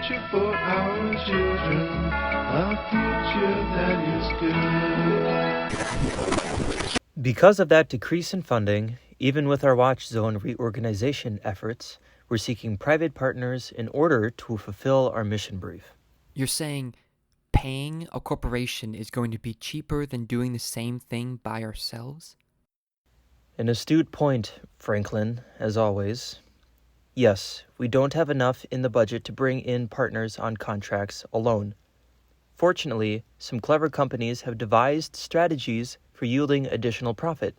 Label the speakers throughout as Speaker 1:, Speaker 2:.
Speaker 1: future for our children, a future that is good.
Speaker 2: Because of that decrease in funding, even with our Watch Zone reorganization efforts, we're seeking private partners in order to fulfill our mission brief.
Speaker 3: You're saying paying a corporation is going to be cheaper than doing the same thing by ourselves?
Speaker 2: An astute point, Franklin, as always. Yes, we don't have enough in the budget to bring in partners on contracts alone. Fortunately, some clever companies have devised strategies for yielding additional profit.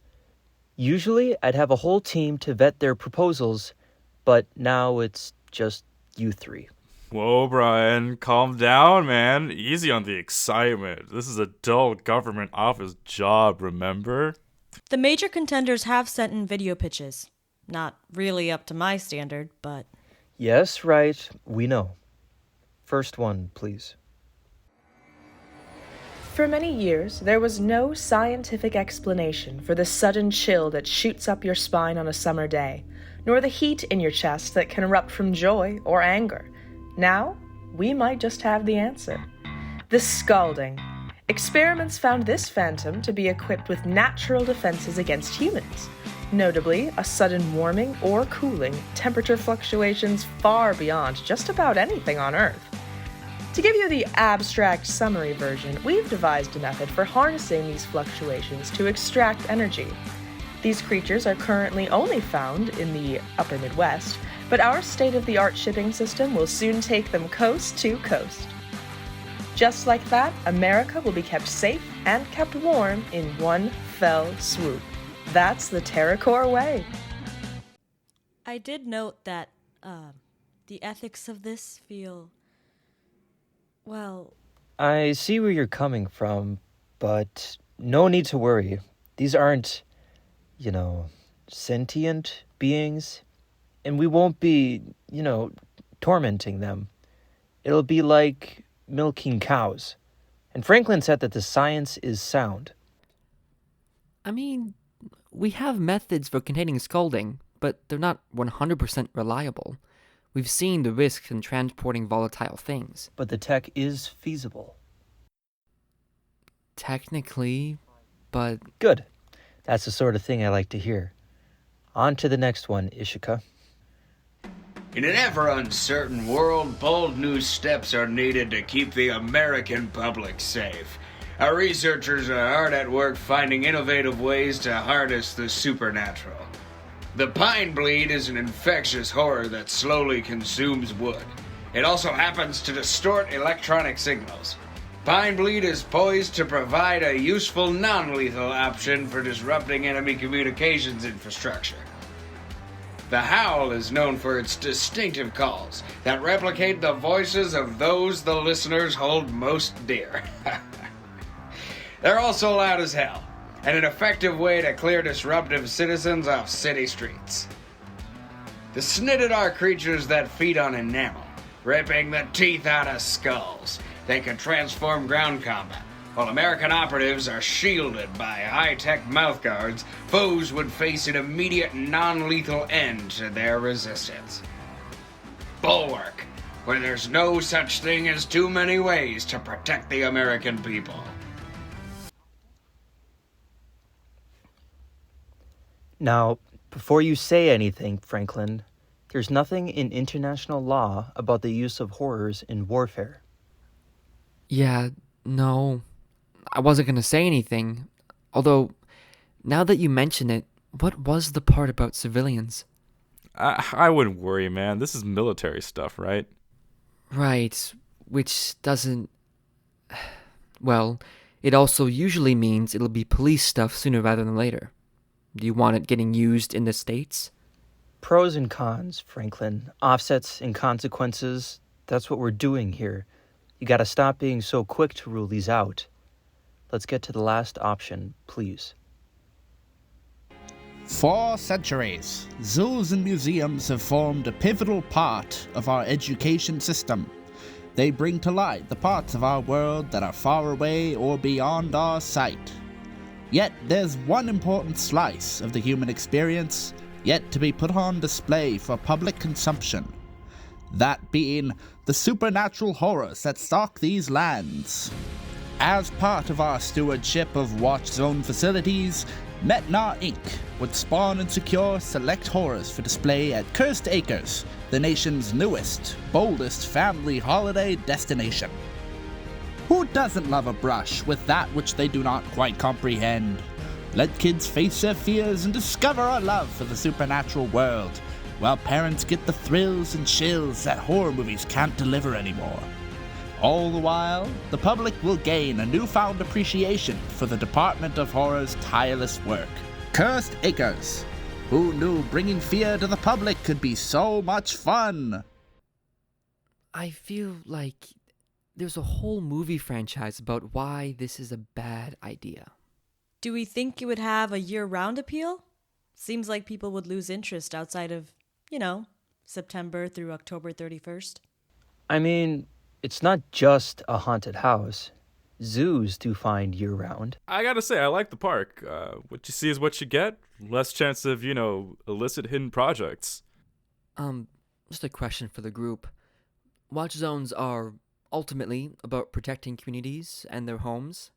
Speaker 2: Usually, I'd have a whole team to vet their proposals, but now it's just you three.
Speaker 4: Whoa, Bryan, calm down, man. Easy on the excitement. This is a dull government office job, remember?
Speaker 5: The major contenders have sent in video pitches. Not really up to my standard, but...
Speaker 2: Yes, right, we know. First one, please.
Speaker 6: For many years, there was no scientific explanation for the sudden chill that shoots up your spine on a summer day, nor the heat in your chest that can erupt from joy or anger. Now, we might just have the answer. The scalding. Experiments found this phantom to be equipped with natural defenses against humans, notably a sudden warming or cooling, temperature fluctuations far beyond just about anything on Earth. To give you the abstract summary version, we've devised a method for harnessing these fluctuations to extract energy. These creatures are currently only found in the upper Midwest, but our state-of-the-art shipping system will soon take them coast to coast. Just like that, America will be kept safe and kept warm in one fell swoop. That's the TerraCore way.
Speaker 5: I did note that, the ethics of this feel... well...
Speaker 2: I see where you're coming from, but no need to worry. These aren't, sentient beings, and we won't be, tormenting them. It'll be like milking cows. And Franklin said that the science is sound.
Speaker 3: I mean, we have methods for containing scalding, but they're not 100% reliable. We've seen the risks in transporting volatile things.
Speaker 2: But the tech is feasible.
Speaker 3: Technically, but...
Speaker 2: Good. That's the sort of thing I like to hear. On to the next one, Ishika.
Speaker 7: In an ever-uncertain world, bold new steps are needed to keep the American public safe. Our researchers are hard at work finding innovative ways to harness the supernatural. The pine bleed is an infectious horror that slowly consumes wood. It also happens to distort electronic signals. Pine bleed is poised to provide a useful non-lethal option for disrupting enemy communications infrastructure. The howl is known for its distinctive calls that replicate the voices of those the listeners hold most dear. They're also loud as hell, and an effective way to clear disruptive citizens off city streets. The snitted are creatures that feed on enamel, ripping the teeth out of skulls. They can transform ground combat. While American operatives are shielded by high-tech mouthguards, foes would face an immediate non-lethal end to their resistance. Bulwark, where there's no such thing as too many ways to protect the American people.
Speaker 2: Now, before you say anything, Franklin, there's nothing in international law about the use of horrors in warfare.
Speaker 3: Yeah, no... I wasn't going to say anything, although, now that you mention it, what was the part about civilians?
Speaker 4: I wouldn't worry, man. This is military stuff, right?
Speaker 3: Right, which doesn't... Well, it also usually means it'll be police stuff sooner rather than later. Do you want it getting used in the States?
Speaker 2: Pros and cons, Franklin. Offsets and consequences. That's what we're doing here. You gotta stop being so quick to rule these out. Let's get to the last option, please.
Speaker 8: For centuries, zoos and museums have formed a pivotal part of our education system. They bring to light the parts of our world that are far away or beyond our sight. Yet there's one important slice of the human experience yet to be put on display for public consumption. that being the supernatural horrors that stalk these lands. As part of our stewardship of Watch Zone facilities, Metnar Inc. would spawn and secure select horrors for display at Cursed Acres, the nation's newest, boldest family holiday destination. Who doesn't love a brush with that which they do not quite comprehend? Let kids face their fears and discover a love for the supernatural world, while parents get the thrills and chills that horror movies can't deliver anymore. All the while, the public will gain a newfound appreciation for the Department of Horror's tireless work. Cursed Acres. Who knew bringing fear to the public could be so much fun?
Speaker 3: I feel like there's a whole movie franchise about why this is a bad idea.
Speaker 5: Do we think it would have a year-round appeal? Seems like people would lose interest outside of, September through October 31st.
Speaker 2: I mean, it's not just a haunted house. Zoos do find year-round.
Speaker 4: I gotta say, I like the park. What you see is what you get. Less chance of, illicit hidden projects.
Speaker 3: Just a question for the group. Watch zones are ultimately about protecting communities and their homes.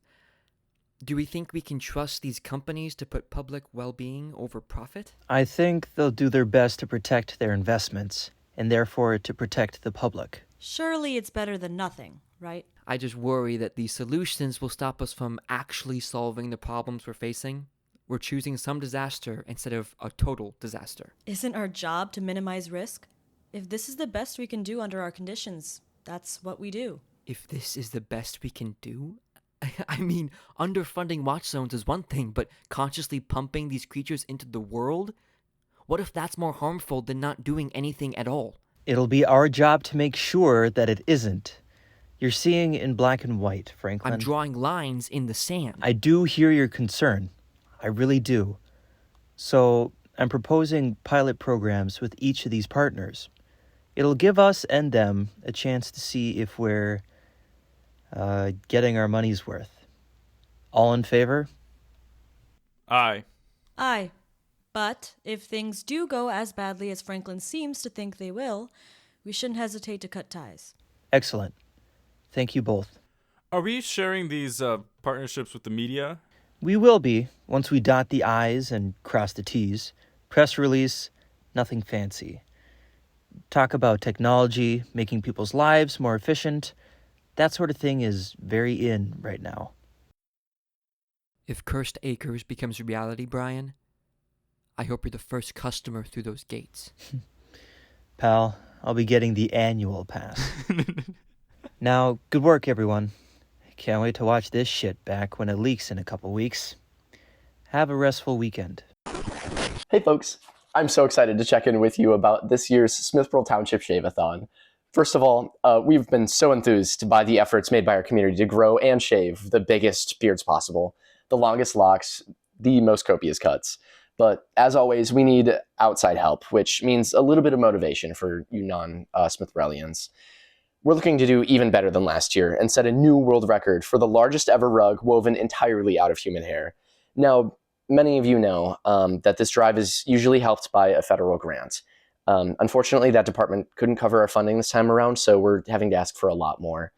Speaker 3: Do we think we can trust these companies to put public well-being over profit?
Speaker 2: I think they'll do their best to protect their investments, and therefore to protect the public.
Speaker 5: Surely it's better than nothing, right?
Speaker 3: I just worry that these solutions will stop us from actually solving the problems we're facing. We're choosing some disaster instead of a total disaster.
Speaker 5: Isn't our job to minimize risk? If this is the best we can do under our conditions, that's what we do.
Speaker 3: If this is the best we can do? I mean, underfunding watch zones is one thing, but consciously pumping these creatures into the world? What if that's more harmful than not doing anything at all?
Speaker 2: It'll be our job to make sure that it isn't. You're seeing in black and white, Franklin.
Speaker 3: I'm drawing lines in the sand.
Speaker 2: I do hear your concern. I really do. So, I'm proposing pilot programs with each of these partners. It'll give us and them a chance to see if we're getting our money's worth. All in favor?
Speaker 4: Aye.
Speaker 5: Aye. But if things do go as badly as Franklin seems to think they will, we shouldn't hesitate to cut ties.
Speaker 2: Excellent. Thank you both.
Speaker 4: Are we sharing these partnerships with the media?
Speaker 2: We will be, once we dot the I's and cross the T's. Press release, nothing fancy. Talk about technology, making people's lives more efficient. That sort of thing is very in right now.
Speaker 3: If Cursed Acres becomes reality, Bryan, I hope you're the first customer through those gates.
Speaker 2: Pal, I'll be getting the annual pass. Now, good work, everyone. Can't wait to watch this shit back when it leaks in a couple weeks. Have a restful weekend.
Speaker 9: Hey folks, I'm so excited to check in with you about this year's Smithbrell Township Shave-a-thon. First of all, we've been so enthused by the efforts made by our community to grow and shave the biggest beards possible, the longest locks, the most copious cuts. But as always, we need outside help, which means a little bit of motivation for you non-Smithbrellians. We're looking to do even better than last year and set a new world record for the largest ever rug woven entirely out of human hair. Now, many of you know that this drive is usually helped by a federal grant. Unfortunately, that department couldn't cover our funding this time around, so we're having to ask for a lot more.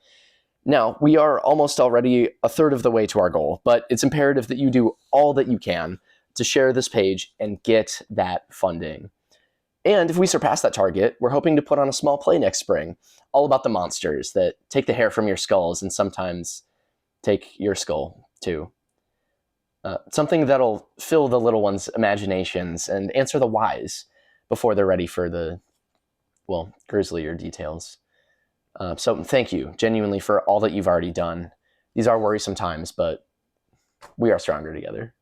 Speaker 9: Now, we are almost already a third of the way to our goal, but it's imperative that you do all that you can to share this page and get that funding. And if we surpass that target, we're hoping to put on a small play next spring, all about the monsters that take the hair from your skulls and sometimes take your skull, too. Something that'll fill the little ones' imaginations and answer the whys before they're ready for the, grislier details. So thank you, genuinely, for all that you've already done. These are worrisome times, but we are stronger together.